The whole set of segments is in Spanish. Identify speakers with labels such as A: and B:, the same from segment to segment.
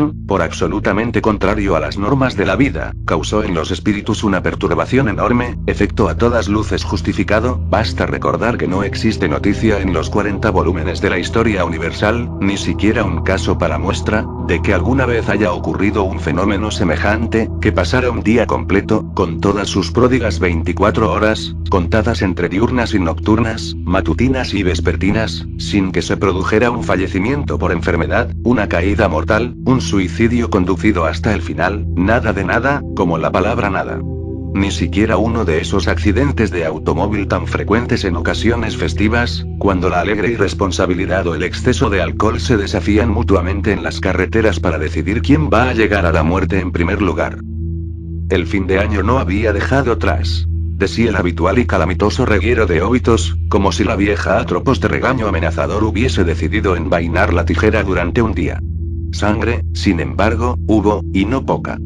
A: por absolutamente contrario a las normas de la vida, causó en los espíritus una perturbación enorme, efecto a todas luces justificado. Basta recordar que no existe noticia en los 40 volúmenes de la historia universal, ni siquiera un caso para muestra, de que alguna vez haya ocurrido un fenómeno semejante, que pasara un día completo, con todas sus pródigas 24 horas, contadas entre diurnas y nocturnas, matutinas y vespertinas, sin que se produjera un fallecimiento por enfermedad, una caída mortal, un suicidio conducido hasta el final, nada de nada, como la palabra nada. Ni siquiera uno de esos accidentes de automóvil tan frecuentes en ocasiones festivas, cuando la alegre irresponsabilidad o el exceso de alcohol se desafían mutuamente en las carreteras para decidir quién va a llegar a la muerte en primer lugar. El fin de año no había dejado atrás de sí el habitual y calamitoso reguero de óbitos, como si la vieja a tropos de regaño amenazador hubiese decidido envainar la tijera durante un día. Sangre, sin embargo, hubo, y no poca.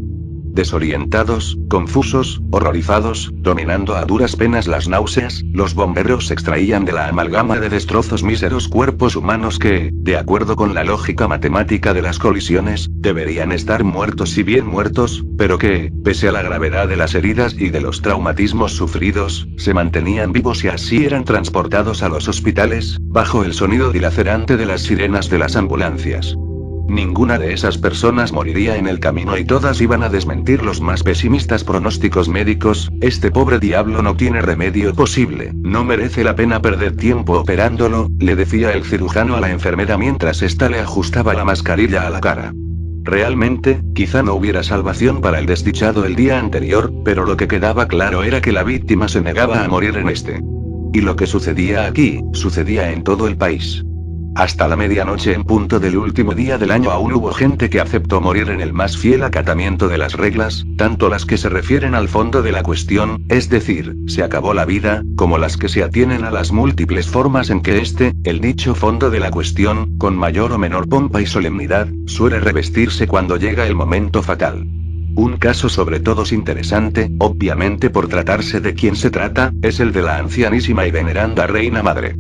A: Desorientados, confusos, horrorizados, dominando a duras penas las náuseas, los bomberos extraían de la amalgama de destrozos míseros cuerpos humanos que, de acuerdo con la lógica matemática de las colisiones, deberían estar muertos y bien muertos, pero que, pese a la gravedad de las heridas y de los traumatismos sufridos, se mantenían vivos y así eran transportados a los hospitales, bajo el sonido dilacerante de las sirenas de las ambulancias. Ninguna de esas personas moriría en el camino y todas iban a desmentir los más pesimistas pronósticos médicos. Este pobre diablo no tiene remedio posible, no merece la pena perder tiempo operándolo, le decía el cirujano a la enfermera mientras ésta le ajustaba la mascarilla a la cara. Realmente, quizá no hubiera salvación para el desdichado el día anterior, pero lo que quedaba claro era que la víctima se negaba a morir en este. Y lo que sucedía aquí, sucedía en todo el país. Hasta la medianoche en punto del último día del año aún hubo gente que aceptó morir en el más fiel acatamiento de las reglas, tanto las que se refieren al fondo de la cuestión, es decir, se acabó la vida, como las que se atienen a las múltiples formas en que el dicho fondo de la cuestión, con mayor o menor pompa y solemnidad, suele revestirse cuando llega el momento fatal. Un caso sobre todo interesante, obviamente por tratarse de quien se trata, es el de la ancianísima y veneranda Reina Madre.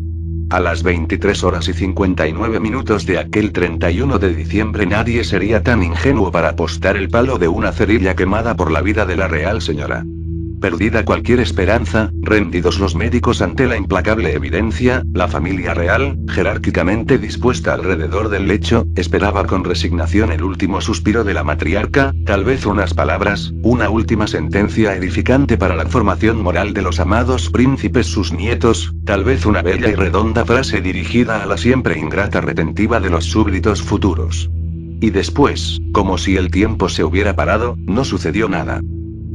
A: A las 23 horas y 59 minutos de aquel 31 de diciembre nadie sería tan ingenuo para apostar el palo de una cerilla quemada por la vida de la real señora. Perdida cualquier esperanza, rendidos los médicos ante la implacable evidencia, la familia real, jerárquicamente dispuesta alrededor del lecho, esperaba con resignación el último suspiro de la matriarca, tal vez unas palabras, una última sentencia edificante para la formación moral de los amados príncipes sus nietos, tal vez una bella y redonda frase dirigida a la siempre ingrata retentiva de los súbditos futuros. Y después, como si el tiempo se hubiera parado, no sucedió nada.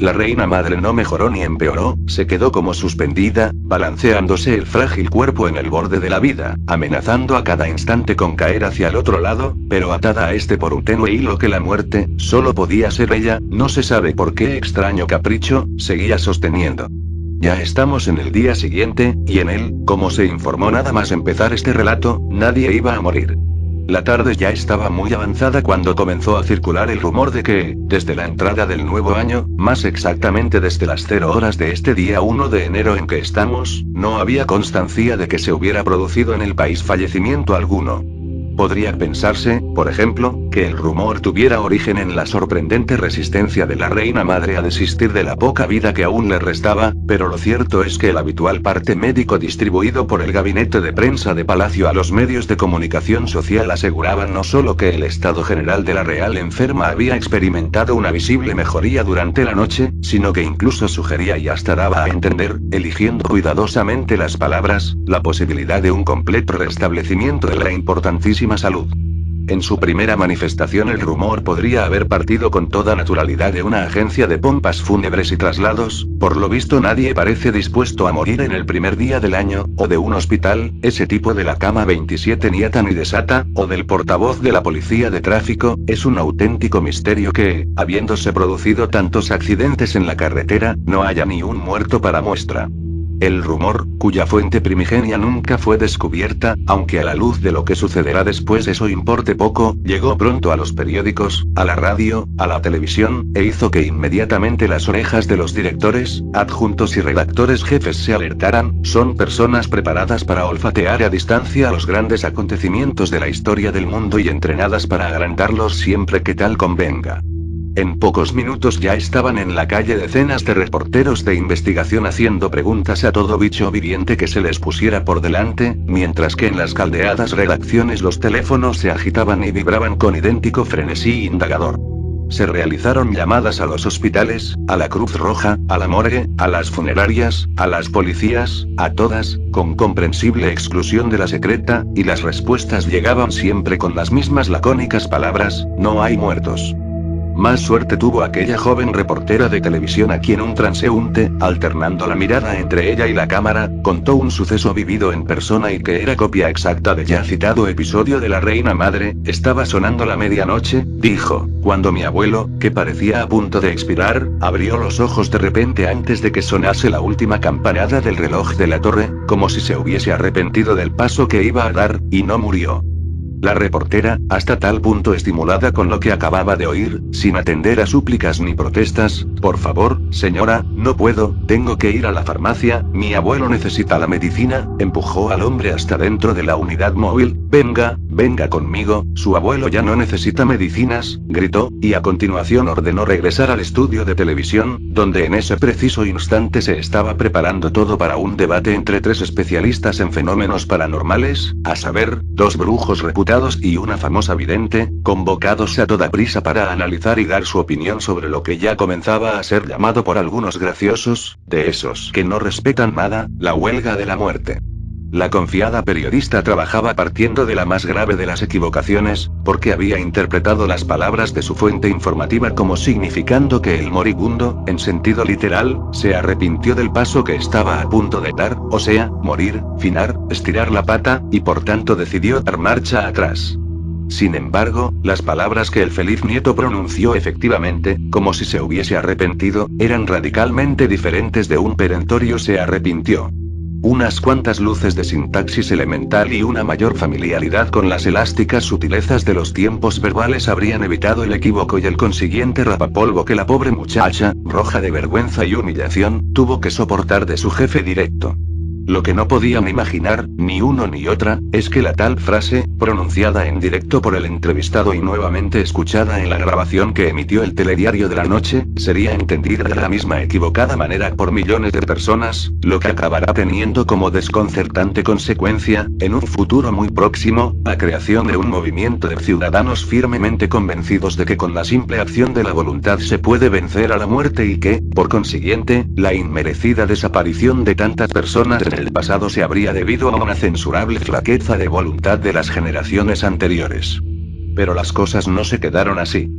A: La reina madre no mejoró ni empeoró, se quedó como suspendida, balanceándose el frágil cuerpo en el borde de la vida, amenazando a cada instante con caer hacia el otro lado, pero atada a este por un tenue hilo que la muerte, solo podía ser ella, no se sabe por qué extraño capricho, seguía sosteniendo. Ya estamos en el día siguiente, y en él, como se informó nada más empezar este relato, nadie iba a morir. La tarde ya estaba muy avanzada cuando comenzó a circular el rumor de que, desde la entrada del nuevo año, más exactamente desde las 0 horas de este día 1 de enero en que estamos, no había constancia de que se hubiera producido en el país fallecimiento alguno. Podría pensarse, por ejemplo, que el rumor tuviera origen en la sorprendente resistencia de la reina madre a desistir de la poca vida que aún le restaba, pero lo cierto es que el habitual parte médico distribuido por el gabinete de prensa de Palacio a los medios de comunicación social aseguraba no solo que el estado general de la real enferma había experimentado una visible mejoría durante la noche, sino que incluso sugería y hasta daba a entender, eligiendo cuidadosamente las palabras, la posibilidad de un completo restablecimiento de la importantísima salud. En su primera manifestación el rumor podría haber partido con toda naturalidad de una agencia de pompas fúnebres y traslados, por lo visto nadie parece dispuesto a morir en el primer día del año, o de un hospital, ese tipo de la cama 27 ni ata ni desata, o del portavoz de la policía de tráfico, es un auténtico misterio que, habiéndose producido tantos accidentes en la carretera, no haya ni un muerto para muestra. El rumor, cuya fuente primigenia nunca fue descubierta, aunque a la luz de lo que sucederá después eso importe poco, llegó pronto a los periódicos, a la radio, a la televisión, e hizo que inmediatamente las orejas de los directores, adjuntos y redactores jefes se alertaran. Son personas preparadas para olfatear a distancia los grandes acontecimientos de la historia del mundo y entrenadas para agrandarlos siempre que tal convenga. En pocos minutos ya estaban en la calle decenas de reporteros de investigación haciendo preguntas a todo bicho viviente que se les pusiera por delante, mientras que en las caldeadas redacciones los teléfonos se agitaban y vibraban con idéntico frenesí indagador. Se realizaron llamadas a los hospitales, a la Cruz Roja, a la morgue, a las funerarias, a las policías, a todas, con comprensible exclusión de la secreta, y las respuestas llegaban siempre con las mismas lacónicas palabras: no hay muertos. Más suerte tuvo aquella joven reportera de televisión a quien un transeúnte, alternando la mirada entre ella y la cámara, contó un suceso vivido en persona y que era copia exacta del ya citado episodio de la reina madre. Estaba sonando la medianoche, dijo, cuando mi abuelo, que parecía a punto de expirar, abrió los ojos de repente antes de que sonase la última campanada del reloj de la torre, como si se hubiese arrepentido del paso que iba a dar, y no murió. La reportera, hasta tal punto estimulada con lo que acababa de oír, sin atender a súplicas ni protestas: por favor, señora, no puedo, tengo que ir a la farmacia, mi abuelo necesita la medicina, empujó al hombre hasta dentro de la unidad móvil. Venga, venga conmigo, su abuelo ya no necesita medicinas, gritó, y a continuación ordenó regresar al estudio de televisión, donde en ese preciso instante se estaba preparando todo para un debate entre tres especialistas en fenómenos paranormales, a saber, dos brujos reputados y una famosa vidente, convocados a toda prisa para analizar y dar su opinión sobre lo que ya comenzaba a ser llamado por algunos graciosos, de esos que no respetan nada, la huelga de la muerte. La confiada periodista trabajaba partiendo de la más grave de las equivocaciones, porque había interpretado las palabras de su fuente informativa como significando que el moribundo, en sentido literal, se arrepintió del paso que estaba a punto de dar, o sea, morir, finar, estirar la pata, y por tanto decidió dar marcha atrás. Sin embargo, las palabras que el feliz nieto pronunció efectivamente, como si se hubiese arrepentido, eran radicalmente diferentes de un perentorio se arrepintió. Unas cuantas luces de sintaxis elemental y una mayor familiaridad con las elásticas sutilezas de los tiempos verbales habrían evitado el equívoco y el consiguiente rapapolvo que la pobre muchacha, roja de vergüenza y humillación, tuvo que soportar de su jefe directo. Lo que no podían imaginar, ni uno ni otra, es que la tal frase, pronunciada en directo por el entrevistado y nuevamente escuchada en la grabación que emitió el telediario de la noche, sería entendida de la misma equivocada manera por millones de personas, lo que acabará teniendo como desconcertante consecuencia, en un futuro muy próximo, la creación de un movimiento de ciudadanos firmemente convencidos de que con la simple acción de la voluntad se puede vencer a la muerte y que, por consiguiente, la inmerecida desaparición de tantas personas en el pasado se habría debido a una censurable flaqueza de voluntad de las generaciones anteriores. Pero las cosas no se quedaron así.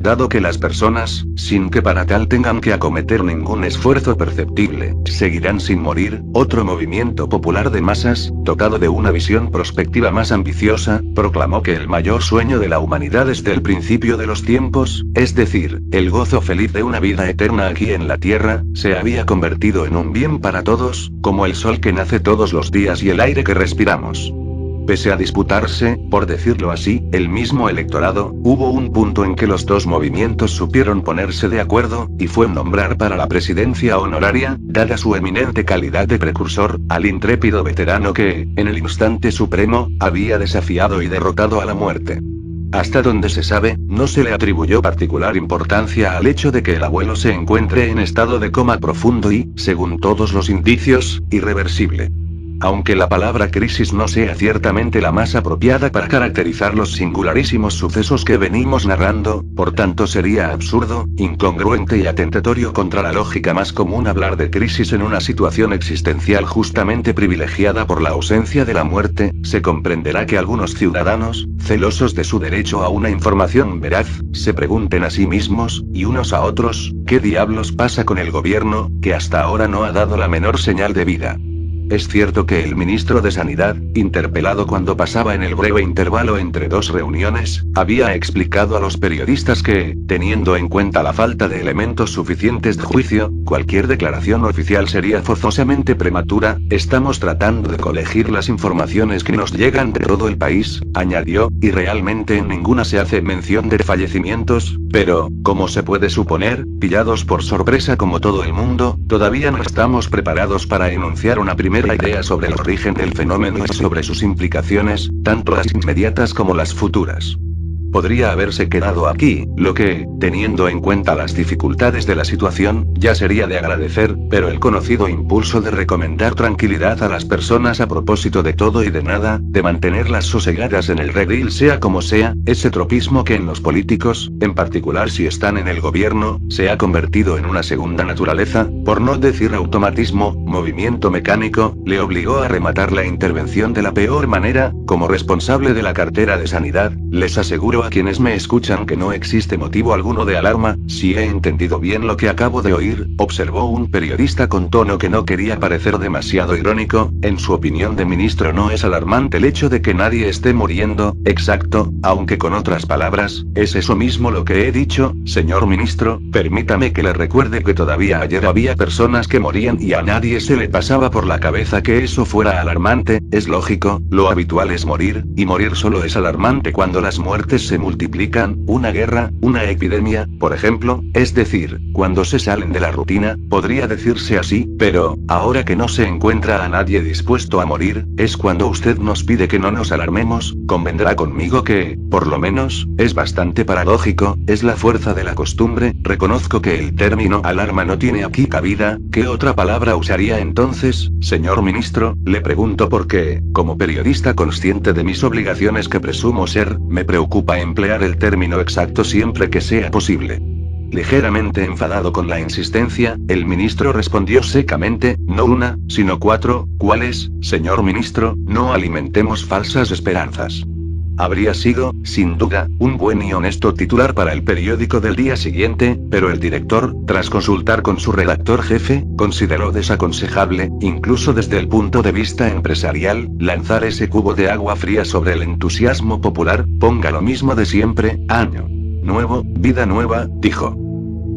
A: Dado que las personas, sin que para tal tengan que acometer ningún esfuerzo perceptible, seguirán sin morir, otro movimiento popular de masas, dotado de una visión prospectiva más ambiciosa, proclamó que el mayor sueño de la humanidad desde el principio de los tiempos, es decir, el gozo feliz de una vida eterna aquí en la tierra, se había convertido en un bien para todos, como el sol que nace todos los días y el aire que respiramos. Pese a disputarse, por decirlo así, el mismo electorado, hubo un punto en que los dos movimientos supieron ponerse de acuerdo, y fue nombrar para la presidencia honoraria, dada su eminente calidad de precursor, al intrépido veterano que, en el instante supremo, había desafiado y derrotado a la muerte. Hasta donde se sabe, no se le atribuyó particular importancia al hecho de que el abuelo se encuentre en estado de coma profundo y, según todos los indicios, irreversible. Aunque la palabra crisis no sea ciertamente la más apropiada para caracterizar los singularísimos sucesos que venimos narrando, por tanto sería absurdo, incongruente y atentatorio contra la lógica más común hablar de crisis en una situación existencial justamente privilegiada por la ausencia de la muerte. Se comprenderá que algunos ciudadanos, celosos de su derecho a una información veraz, se pregunten a sí mismos, y unos a otros, ¿qué diablos pasa con el gobierno, que hasta ahora no ha dado la menor señal de vida? es cierto que el ministro de Sanidad, interpelado cuando pasaba en el breve intervalo entre dos reuniones, había explicado a los periodistas que, teniendo en cuenta la falta de elementos suficientes de juicio, cualquier declaración oficial sería forzosamente prematura. Estamos tratando de colegir las informaciones que nos llegan de todo el país, añadió, y realmente en ninguna se hace mención de fallecimientos, pero, como se puede suponer, pillados por sorpresa como todo el mundo, todavía no estamos preparados para enunciar una primera idea sobre el origen del fenómeno y sobre sus implicaciones, tanto las inmediatas como las futuras. Podría haberse quedado aquí, lo que, teniendo en cuenta las dificultades de la situación, ya sería de agradecer, pero el conocido impulso de recomendar tranquilidad a las personas a propósito de todo y de nada, de mantenerlas sosegadas en el redil sea como sea, ese tropismo que en los políticos, en particular si están en el gobierno, se ha convertido en una segunda naturaleza, por no decir automatismo, movimiento mecánico, le obligó a rematar la intervención de la peor manera. Como responsable de la cartera de Sanidad, les aseguro a quienes me escuchan que no existe motivo alguno de alarma. Si he entendido bien lo que acabo de oír, observó un periodista con tono que no quería parecer demasiado irónico, en su opinión de ministro no es alarmante el hecho de que nadie esté muriendo. Exacto, aunque con otras palabras, es eso mismo lo que he dicho, señor ministro. Permítame que le recuerde que todavía ayer había personas que morían y a nadie se le pasaba por la cabeza que eso fuera alarmante. Es lógico, lo habitual es morir, y morir solo es alarmante cuando las muertes se multiplican, una guerra, una epidemia, por ejemplo, es decir, cuando se salen de la rutina, podría decirse así, pero, ahora que no se encuentra a nadie dispuesto a morir, es cuando usted nos pide que no nos alarmemos. Convendrá conmigo que, por lo menos, es bastante paradójico, es la fuerza de la costumbre. Reconozco que el término alarma no tiene aquí cabida. ¿Qué otra palabra usaría entonces, señor ministro? Le pregunto porque, como periodista consciente de mis obligaciones que presumo ser, me preocupa emplear el término exacto siempre que sea posible. Ligeramente enfadado con la insistencia, el ministro respondió secamente, no una, sino 4, ¿cuáles, señor ministro? No alimentemos falsas esperanzas. Habría sido, sin duda, un buen y honesto titular para el periódico del día siguiente, pero el director, tras consultar con su redactor jefe, consideró desaconsejable, incluso desde el punto de vista empresarial, lanzar ese cubo de agua fría sobre el entusiasmo popular. Ponga lo mismo de siempre, año nuevo, vida nueva, dijo.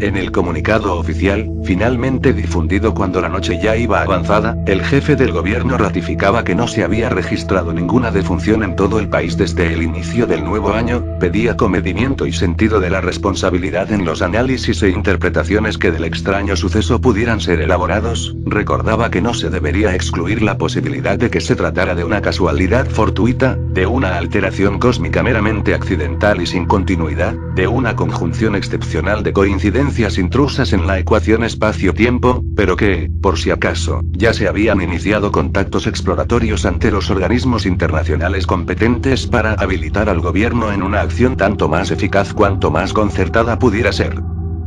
A: En el comunicado oficial, finalmente difundido cuando la noche ya iba avanzada, el jefe del gobierno ratificaba que no se había registrado ninguna defunción en todo el país desde el inicio del nuevo año, pedía comedimiento y sentido de la responsabilidad en los análisis e interpretaciones que del extraño suceso pudieran ser elaborados, recordaba que no se debería excluir la posibilidad de que se tratara de una casualidad fortuita, de una alteración cósmica meramente accidental y sin continuidad, de una conjunción excepcional de coincidencias intrusas en la ecuación espacio-tiempo, pero que, por si acaso, ya se habían iniciado contactos exploratorios ante los organismos internacionales competentes para habilitar al gobierno en una acción tanto más eficaz cuanto más concertada pudiera ser.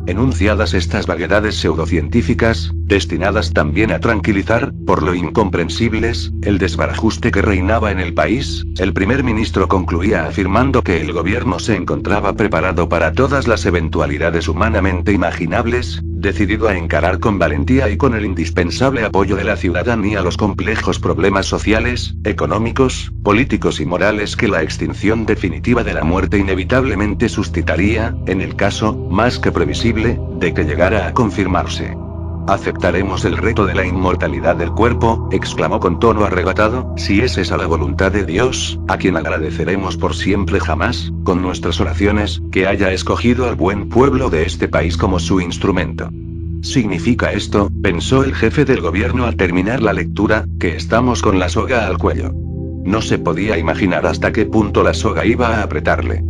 A: Enunciadas estas vaguedades pseudocientíficas, destinadas también a tranquilizar, por lo incomprensibles, el desbarajuste que reinaba en el país, el primer ministro concluía afirmando que el gobierno se encontraba preparado para todas las eventualidades humanamente imaginables, decidido a encarar con valentía y con el indispensable apoyo de la ciudadanía los complejos problemas sociales, económicos, políticos y morales que la extinción definitiva de la muerte inevitablemente suscitaría, en el caso, más que previsible, de que llegara a confirmarse. Aceptaremos el reto de la inmortalidad del cuerpo, exclamó con tono arrebatado, si es esa la voluntad de Dios, a quien agradeceremos por siempre jamás, con nuestras oraciones, que haya escogido al buen pueblo de este país como su instrumento. ¿Significa esto, pensó el jefe del gobierno al terminar la lectura, que estamos con la soga al cuello? No se podía imaginar hasta qué punto la soga iba a apretarle.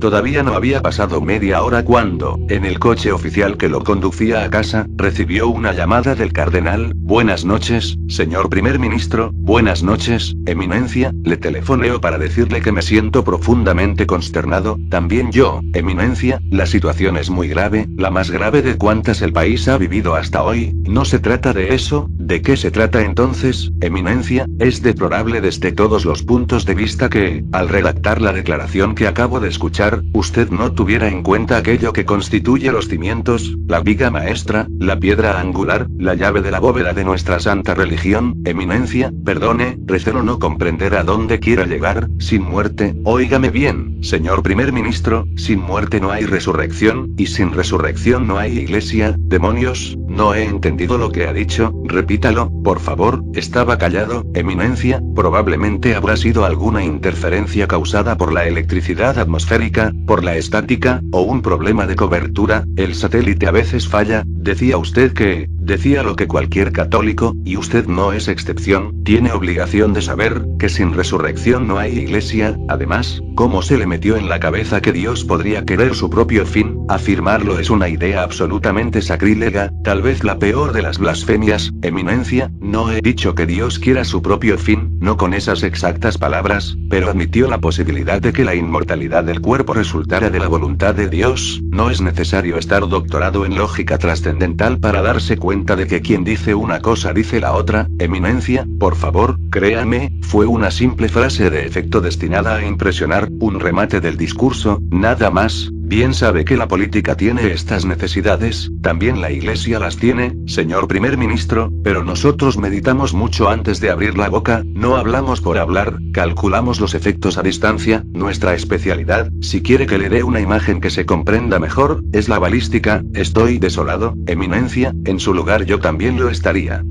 A: Todavía no había pasado media hora cuando, en el coche oficial que lo conducía a casa, recibió una llamada del cardenal. Buenas noches, señor primer ministro. Buenas noches, eminencia. Le telefoneo para decirle que me siento profundamente consternado. También yo, eminencia. La situación es muy grave, la más grave de cuantas el país ha vivido hasta hoy. No se trata de eso, ¿De qué se trata entonces, Eminencia? Es deplorable desde todos los puntos de vista que, al redactar la declaración que acabo de escuchar, usted no tuviera en cuenta aquello que constituye los cimientos, la viga maestra, la piedra angular, la llave de la bóveda de nuestra santa religión. Eminencia, perdone, recelo no comprender a dónde quiera llegar. Sin muerte, óigame bien, señor primer ministro, sin muerte no hay resurrección, y sin resurrección no hay iglesia. Demonios, no he entendido lo que ha dicho, repítalo, por favor. Estaba callado, Eminencia, probablemente habrá sido alguna interferencia causada por la electricidad atmosférica, por la estática, o un problema de cobertura. El satélite a veces falla. Decía usted que, decía lo que cualquier católico, y usted no es excepción, tiene obligación de saber, que sin resurrección no hay iglesia. Además, ¿cómo se le metió en la cabeza que Dios podría querer su propio fin? Afirmarlo es una idea absolutamente sacrílega, tal vez la peor de las blasfemias. Eminencia, no he dicho que Dios quiera su propio fin, no con esas exactas palabras, pero admitió la posibilidad de que la inmortalidad del cuerpo resultara de la voluntad de Dios. No es necesario estar doctorado en lógica trascendental para darse cuenta de que quien dice una cosa dice la otra. Eminencia, por favor, créame, fue una simple frase de efecto destinada a impresionar, un remate del discurso, nada más. Bien sabe que la política tiene estas necesidades, también la iglesia las tiene, señor primer ministro, pero nosotros meditamos mucho antes de abrir la boca, no hablamos por hablar, calculamos los efectos a distancia. Nuestra especialidad, si quiere que le dé una imagen que se comprenda mejor, es la balística. Estoy desolado, Eminencia, en su lugar yo también lo estaría.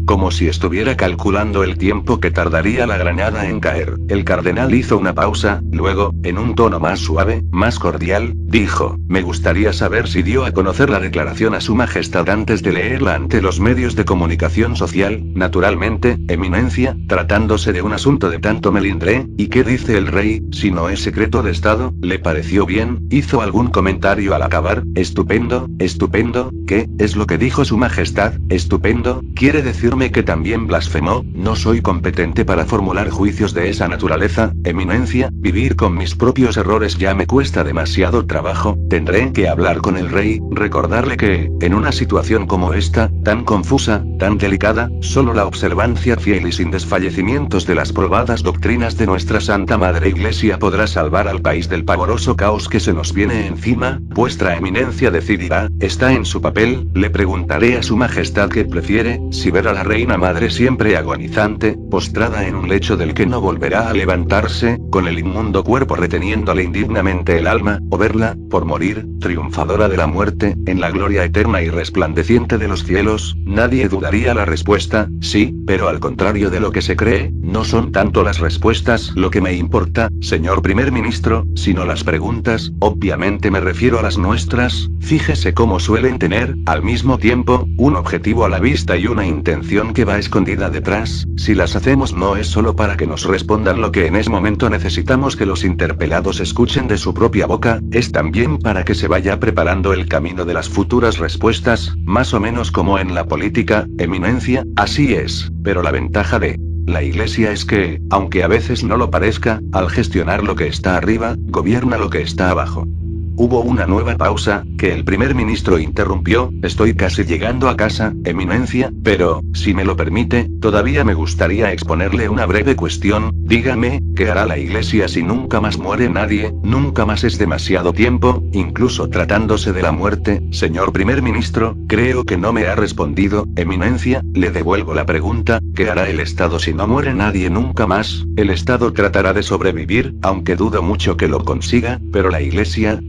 A: Como si estuviera calculando el tiempo que tardaría la granada en caer. El cardenal hizo una pausa, luego, en un tono más suave, más cordial, dijo: me gustaría saber si dio a conocer la declaración a su majestad antes de leerla ante los medios de comunicación social. Naturalmente, Eminencia, tratándose de un asunto de tanto melindre. ¿Y qué dice el rey, si no es secreto de estado? ¿Le pareció bien? ¿Hizo algún comentario al acabar? Estupendo, estupendo. ¿Qué es lo que dijo su majestad? Estupendo, quiere decirme que también blasfemó. No soy competente para formular juicios de esa naturaleza, Eminencia. Vivir con mis propios errores ya me cuesta demasiado trabajo. Tendré que hablar con el rey, recordarle que, en una situación como esta, tan confusa, tan delicada, solo la observancia fiel y sin desfallecimientos de las probadas doctrinas de nuestra Santa Madre Iglesia podrá salvar al país del pavoroso caos que se nos viene encima. Vuestra Eminencia decidirá, está en su papel. Le preguntaré a su majestad qué prefiere, si ver a la reina madre siempre agonizante, postrada en un lecho del que no volverá a levantarse, con el inmundo cuerpo reteniéndole indignamente el alma, o verla, por morir, triunfadora de la muerte, en la gloria eterna y resplandeciente de los cielos. Nadie dudaría la respuesta, sí, pero al contrario de lo que se cree, no son tanto las respuestas lo que me importa, señor primer ministro, sino las preguntas. Obviamente me refiero a las nuestras. Fíjese cómo suelen tener, al mismo tiempo, un objetivo a la vista y una intención que va escondida detrás. Si las hacemos no es solo para que nos respondan lo que en ese momento necesitamos que los interpelados escuchen de su propia boca, es también para que se vaya preparando el camino de las futuras respuestas, más o menos como en la política, Eminencia. Así es, pero la ventaja de la Iglesia es que, aunque a veces no lo parezca, al gestionar lo que está arriba, gobierna lo que está abajo. Hubo una nueva pausa, que el primer ministro interrumpió. Estoy casi llegando a casa, Eminencia, pero, si me lo permite, todavía me gustaría exponerle una breve cuestión. Dígame, ¿qué hará la Iglesia si nunca más muere nadie? Nunca más es demasiado tiempo, incluso tratándose de la muerte. Señor primer ministro, creo que no me ha respondido. Eminencia, le devuelvo la pregunta, ¿qué hará el Estado si no muere nadie nunca más? El Estado tratará de sobrevivir, aunque dudo mucho que lo consiga, pero la Iglesia,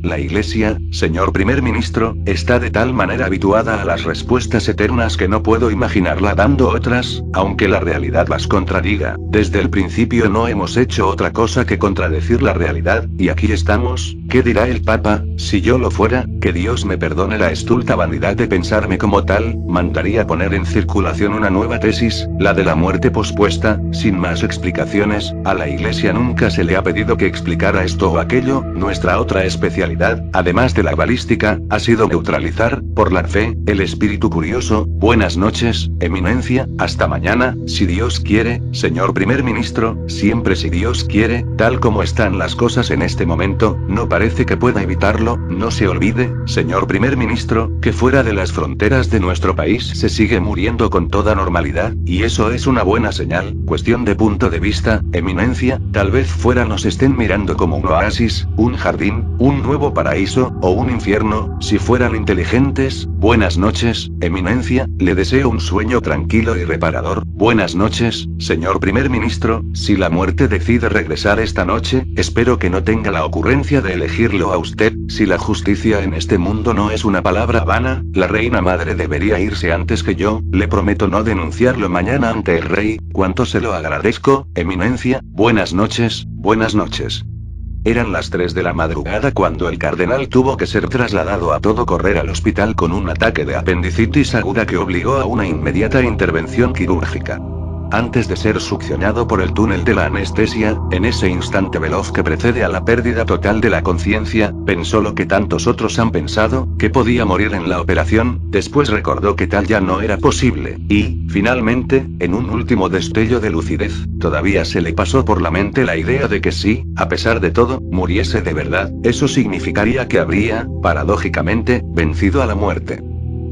A: señor primer ministro, está de tal manera habituada a las respuestas eternas que no puedo imaginarla dando otras, aunque la realidad las contradiga. Desde el principio no hemos hecho otra cosa que contradecir la realidad, y aquí estamos. ¿Qué dirá el Papa? Si yo lo fuera, que Dios me perdone la estulta vanidad de pensarme como tal, mandaría poner en circulación una nueva tesis, la la de la muerte pospuesta, sin más explicaciones. A la Iglesia nunca se le ha pedido que explicara esto o aquello. Nuestra otra especialidad, además de la balística, ha sido neutralizar, por la fe, el espíritu curioso. Buenas noches, Eminencia, hasta mañana, si Dios quiere, señor primer ministro, siempre si Dios quiere. Tal como están las cosas en este momento, no parece que pueda evitarlo. No se olvide, señor primer ministro, que fuera de las fronteras de nuestro país se sigue muriendo con toda normalidad, y eso es una buena señal. Cuestión de punto de vista, Eminencia, tal vez fuera nos estén mirando como un oasis, un jardín, un nuevo paraíso, o un infierno, si fueran inteligentes. Buenas noches, Eminencia, le deseo un sueño tranquilo y reparador. Buenas noches, señor primer ministro, si la muerte decide regresar esta noche, espero que no tenga la ocurrencia de elegirlo a usted. Si la justicia en este mundo no es una palabra vana, la reina madre debería irse antes que yo. Le prometo no denunciarlo mañana ante el rey. Cuánto se lo agradezco, Eminencia. Buenas noches, buenas noches. Eran las 3 de la madrugada cuando el cardenal tuvo que ser trasladado a todo correr al hospital con un ataque de apendicitis aguda que obligó a una inmediata intervención quirúrgica. Antes de ser succionado por el túnel de la anestesia, en ese instante veloz que precede a la pérdida total de la conciencia, pensó lo que tantos otros han pensado, que podía morir en la operación. Después recordó que tal ya no era posible, y, finalmente, en un último destello de lucidez, todavía se le pasó por la mente la idea de que si, a pesar de todo, muriese de verdad, eso significaría que habría, paradójicamente, vencido a la muerte.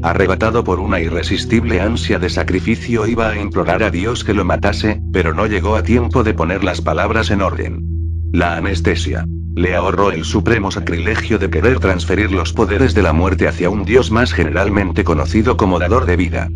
A: Arrebatado por una irresistible ansia de sacrificio, iba a implorar a Dios que lo matase, pero no llegó a tiempo de poner las palabras en orden. La anestesia le ahorró el supremo sacrilegio de querer transferir los poderes de la muerte hacia un Dios más generalmente conocido como dador de vida.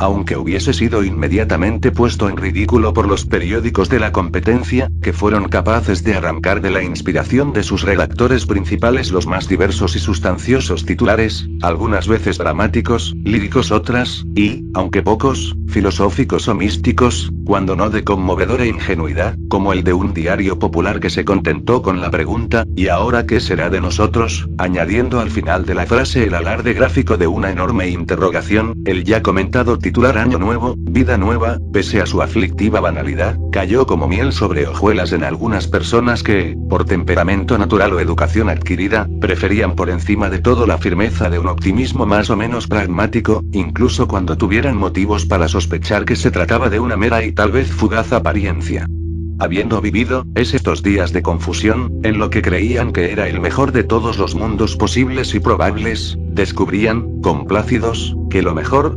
A: Aunque hubiese sido inmediatamente puesto en ridículo por los periódicos de la competencia, que fueron capaces de arrancar de la inspiración de sus redactores principales los más diversos y sustanciosos titulares, algunas veces dramáticos, líricos otras, y, aunque pocos, filosóficos o místicos, cuando no de conmovedora ingenuidad, como el de un diario popular que se contentó con la pregunta, ¿y ahora qué será de nosotros?, añadiendo al final de la frase el alarde gráfico de una enorme interrogación. El ya comentado titular Año Nuevo, Vida Nueva, pese a su aflictiva banalidad, cayó como miel sobre hojuelas en algunas personas que, por temperamento natural o educación adquirida, preferían por encima de todo la firmeza de un optimismo más o menos pragmático, incluso cuando tuvieran motivos para sospechar que se trataba de una mera y tal vez fugaz apariencia. Habiendo vivido estos días de confusión, en lo que creían que era el mejor de todos los mundos posibles y probables, descubrían, complácidos, que lo mejor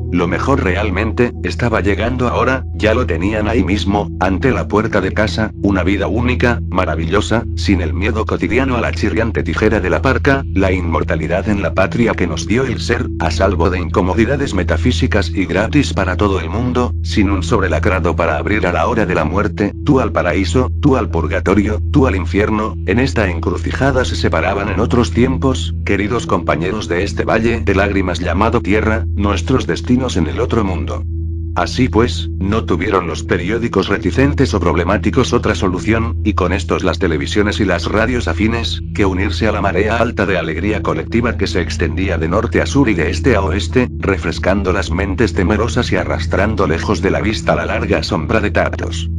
A: realmente, estaba llegando ahora. Ya lo tenían ahí mismo, ante la puerta de casa, una vida única, maravillosa, sin el miedo cotidiano a la chirriante tijera de la parca, la inmortalidad en la patria que nos dio el ser, a salvo de incomodidades metafísicas y gratis para todo el mundo, sin un sobrelacrado para abrir a la hora de la muerte, tú al paraíso, tú al purgatorio, tú al infierno. En esta encrucijada se separaban en otros tiempos, queridos compañeros de este valle de lágrimas llamado tierra, nuestros destinos en el otro mundo. Así pues, no tuvieron los periódicos reticentes o problemáticos otra solución, y con estos las televisiones y las radios afines, que unirse a la marea alta de alegría colectiva que se extendía de norte a sur y de este a oeste, refrescando las mentes temerosas y arrastrando lejos de la vista la larga sombra de Tartos.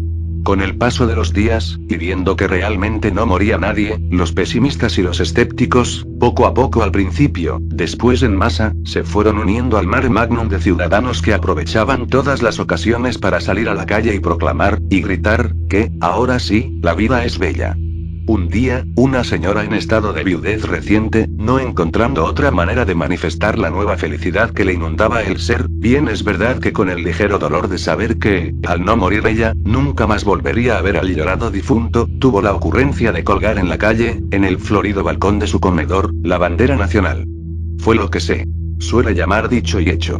A: Con el paso de los días, y viendo que realmente no moría nadie, los pesimistas y los escépticos, poco a poco al principio, después en masa, se fueron uniendo al mare magnum de ciudadanos que aprovechaban todas las ocasiones para salir a la calle y proclamar, y gritar, que, ahora sí, la vida es bella. Un día, una señora en estado de viudez reciente, no encontrando otra manera de manifestar la nueva felicidad que le inundaba el ser, bien es verdad que con el ligero dolor de saber que, al no morir ella, nunca más volvería a ver al llorado difunto, tuvo la ocurrencia de colgar en la calle, en el florido balcón de su comedor, la bandera nacional. Fue lo que se suele llamar dicho y hecho.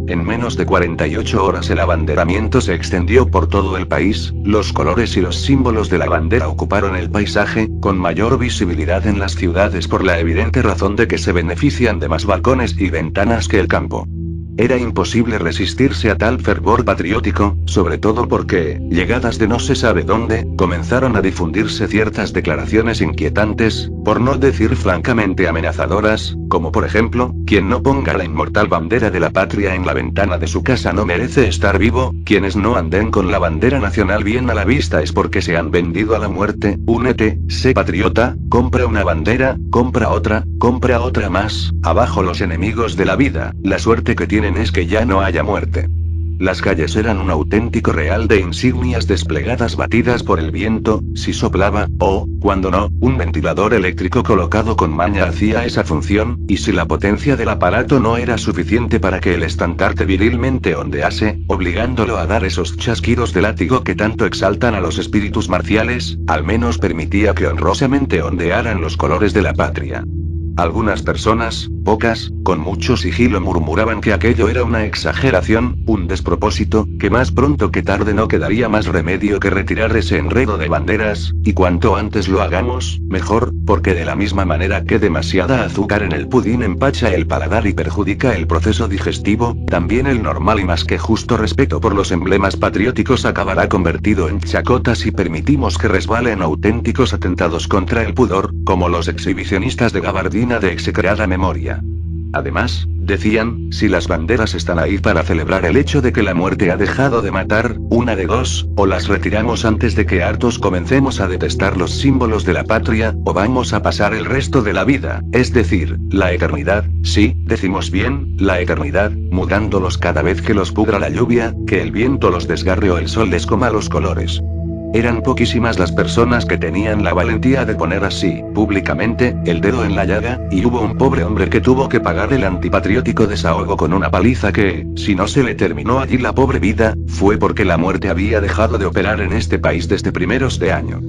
A: En menos de 48 horas el abanderamiento se extendió por todo el país, los colores y los símbolos de la bandera ocuparon el paisaje, con mayor visibilidad en las ciudades por la evidente razón de que se benefician de más balcones y ventanas que el campo. Era imposible resistirse a tal fervor patriótico, sobre todo porque, llegadas de no se sabe dónde, comenzaron a difundirse ciertas declaraciones inquietantes, por no decir francamente amenazadoras, como por ejemplo, quien no ponga la inmortal bandera de la patria en la ventana de su casa no merece estar vivo, quienes no anden con la bandera nacional bien a la vista es porque se han vendido a la muerte, únete, sé patriota, compra una bandera, compra otra más, abajo los enemigos de la vida, la suerte que tienen es que ya no haya muerte. Las calles eran un auténtico real de insignias desplegadas batidas por el viento, si soplaba, o, cuando no, un ventilador eléctrico colocado con maña hacía esa función, y si la potencia del aparato no era suficiente para que el estandarte virilmente ondease, obligándolo a dar esos chasquidos de látigo que tanto exaltan a los espíritus marciales, al menos permitía que honrosamente ondearan los colores de la patria. Algunas personas, pocas, con mucho sigilo murmuraban que aquello era una exageración, un despropósito, que más pronto que tarde no quedaría más remedio que retirar ese enredo de banderas, y cuanto antes lo hagamos, mejor, porque de la misma manera que demasiada azúcar en el pudín empacha el paladar y perjudica el proceso digestivo, también el normal y más que justo respeto por los emblemas patrióticos acabará convertido en chacota si permitimos que resbalen auténticos atentados contra el pudor, como los exhibicionistas de gabardina de execrada memoria. Además, decían, si las banderas están ahí para celebrar el hecho de que la muerte ha dejado de matar, una de dos, o las retiramos antes de que hartos comencemos a detestar los símbolos de la patria, o vamos a pasar el resto de la vida, es decir, la eternidad, sí, decimos bien, la eternidad, mudándolos cada vez que los pudra la lluvia, que el viento los desgarre o el sol les coma los colores. Eran poquísimas las personas que tenían la valentía de poner así, públicamente, el dedo en la llaga, y hubo un pobre hombre que tuvo que pagar el antipatriótico desahogo con una paliza que, si no se le terminó allí la pobre vida, fue porque la muerte había dejado de operar en este país desde primeros de año.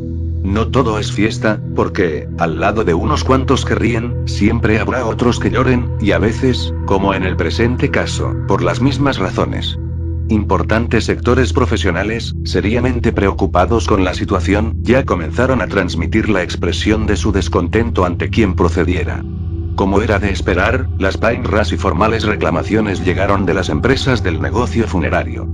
A: No todo es fiesta, porque, al lado de unos cuantos que ríen, siempre habrá otros que lloren, y a veces, como en el presente caso, por las mismas razones. Importantes sectores profesionales, seriamente preocupados con la situación, ya comenzaron a transmitir la expresión de su descontento ante quien procediera. Como era de esperar, las painras y formales reclamaciones llegaron de las empresas del negocio funerario.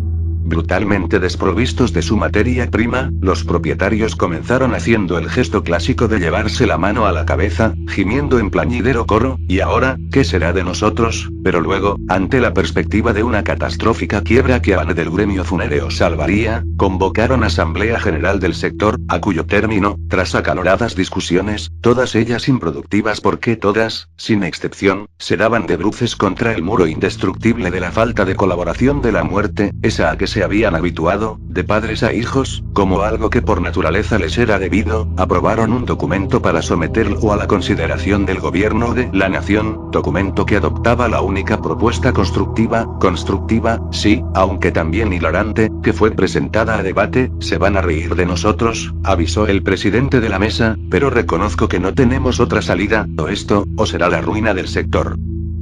A: Brutalmente desprovistos de su materia prima, los propietarios comenzaron haciendo el gesto clásico de llevarse la mano a la cabeza, gimiendo en plañidero coro, ¿y ahora, qué será de nosotros? Pero luego, ante la perspectiva de una catastrófica quiebra que a del gremio funéreo salvaría, convocaron asamblea general del sector, a cuyo término, tras acaloradas discusiones, todas ellas improductivas porque todas, sin excepción, se daban de bruces contra el muro indestructible de la falta de colaboración de la muerte, esa a que se habían habituado, de padres a hijos, como algo que por naturaleza les era debido, aprobaron un documento para someterlo a la consideración del gobierno de la nación, documento que adoptaba la única propuesta constructiva, sí, aunque también hilarante, que fue presentada a debate. Se van a reír de nosotros, avisó el presidente de la mesa, pero reconozco que no tenemos otra salida, o esto, o será la ruina del sector.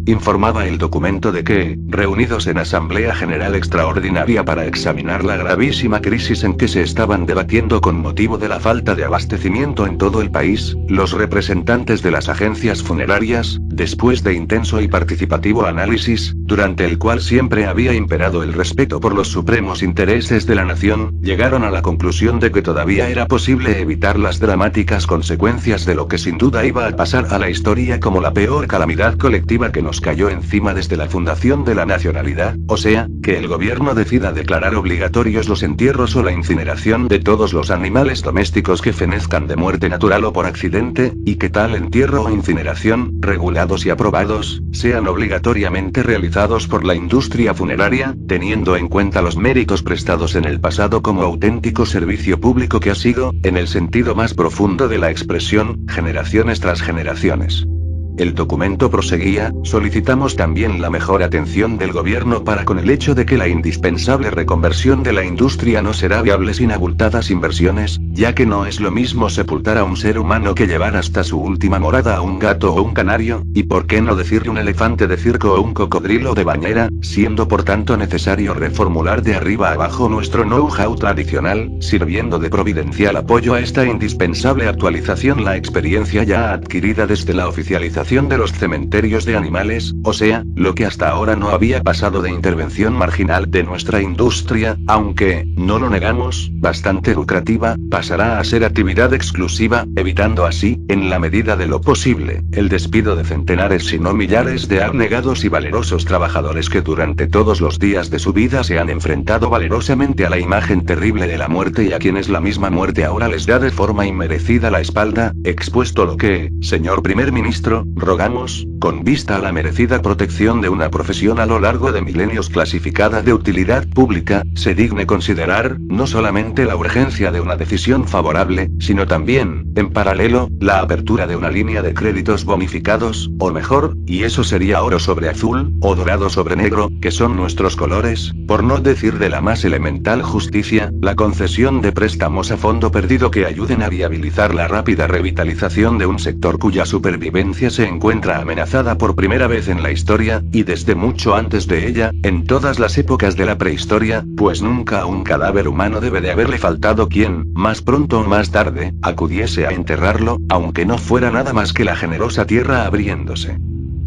A: Informaba el documento de que, reunidos en Asamblea General Extraordinaria para examinar la gravísima crisis en que se estaban debatiendo con motivo de la falta de abastecimiento en todo el país, los representantes de las agencias funerarias, después de intenso y participativo análisis, durante el cual siempre había imperado el respeto por los supremos intereses de la nación, llegaron a la conclusión de que todavía era posible evitar las dramáticas consecuencias de lo que sin duda iba a pasar a la historia como la peor calamidad colectiva que nos cayó encima desde la fundación de la nacionalidad, o sea, que el gobierno decida declarar obligatorios los entierros o la incineración de todos los animales domésticos que fenezcan de muerte natural o por accidente, y que tal entierro o incineración, regulados y aprobados, sean obligatoriamente realizados por la industria funeraria, teniendo en cuenta los méritos prestados en el pasado como auténtico servicio público que ha sido, en el sentido más profundo de la expresión, generaciones tras generaciones. El documento proseguía, solicitamos también la mejor atención del gobierno para con el hecho de que la indispensable reconversión de la industria no será viable sin abultadas inversiones, ya que no es lo mismo sepultar a un ser humano que llevar hasta su última morada a un gato o un canario, y por qué no decirle un elefante de circo o un cocodrilo de bañera, siendo por tanto necesario reformular de arriba a abajo nuestro know-how tradicional, sirviendo de providencial apoyo a esta indispensable actualización la experiencia ya adquirida desde la oficialización privatización de los cementerios de animales, o sea, lo que hasta ahora no había pasado de intervención marginal de nuestra industria, aunque, no lo negamos, bastante lucrativa, pasará a ser actividad exclusiva, evitando así, en la medida de lo posible, el despido de centenares si no millares de abnegados y valerosos trabajadores que durante todos los días de su vida se han enfrentado valerosamente a la imagen terrible de la muerte y a quienes la misma muerte ahora les da de forma inmerecida la espalda, expuesto lo que, señor primer ministro, rogamos, con vista a la merecida protección de una profesión a lo largo de milenios clasificada de utilidad pública, se digne considerar, no solamente la urgencia de una decisión favorable, sino también, en paralelo, la apertura de una línea de créditos bonificados, o mejor, y eso sería oro sobre azul, o dorado sobre negro, que son nuestros colores, por no decir de la más elemental justicia, la concesión de préstamos a fondo perdido que ayuden a viabilizar la rápida revitalización de un sector cuya supervivencia se encuentra amenazada por primera vez en la historia, y desde mucho antes de ella, en todas las épocas de la prehistoria, pues nunca a un cadáver humano debe de haberle faltado quien, más pronto o más tarde, acudiese a enterrarlo, aunque no fuera nada más que la generosa tierra abriéndose.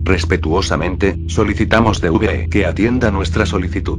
A: Respetuosamente, solicitamos de VE que atienda nuestra solicitud.